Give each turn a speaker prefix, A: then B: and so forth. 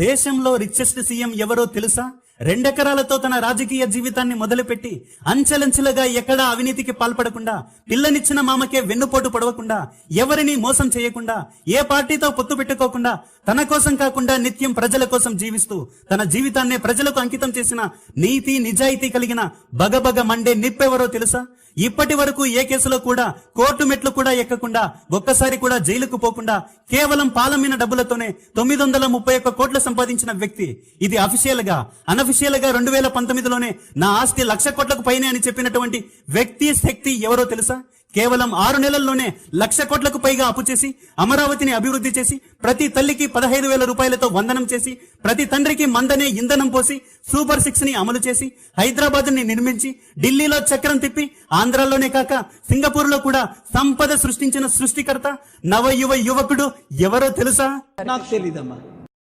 A: దేశంలో richest CM ఎవరో తెలుసా? 2 ఎకరాలతో తన రాజకీయ జీవితాన్ని మొదలుపెట్టి అంచెలంచెలుగా ఎక్కడా అవినీతికి పాల్పడకుండా, పిల్లనిచ్చిన మామకే వెన్నుపోటు పడవకుండా, ఎవరిని మోసం చేయకుండా, ఏ పార్టీతో పొత్తు పెట్టుకోకుండా, తన కోసం కాకుండా నిత్యం ప్రజల కోసం జీవిస్తూ తన జీవితాన్నే ప్రజలకు అంకితం చేసిన నీతి నిజాయితీ కలిగిన బగబగ మండే నిప్పెవరో తెలుసా? ఇప్పటి వరకు ఏ కేసులో కూడా కోర్టు మెట్లు కూడా ఎక్కకుండా, ఒక్కసారి కూడా జైలుకు పోకుండా, కేవలం పాలమ్మిన డబ్బులతోనే 931 కోట్లు సంపాదించిన వ్యక్తి. ఇది అఫీషియల్ గా, అనఫిషియల్ గా 2019లోనే నా ఆస్తి 1,00,000 కోట్లకు పైనే అని చెప్పినటువంటి వ్యక్తి శక్తి ఎవరో తెలుసా? కేవలం 6 నెలల్లోనే 1,00,000 కోట్లకు పైగా అప్పు చేసి అమరావతిని అభివృద్ధి చేసి, ప్రతి తల్లికి 15,000 రూపాయలతో వందనం చేసి, ప్రతి తండ్రికి మందనే ఇంధనం పోసి, సూపర్ 6 ని అమలు చేసి, హైదరాబాద్ ని నిర్మించి, ఢిల్లీలో చక్రం తిప్పి, ఆంధ్రాలోనే కాక సింగపూర్ లో కూడా సంపద సృష్టించిన సృష్టికర్త, నవ యువకుడు ఎవరో తెలుసా?
B: నాకు తెలీదమ్మా.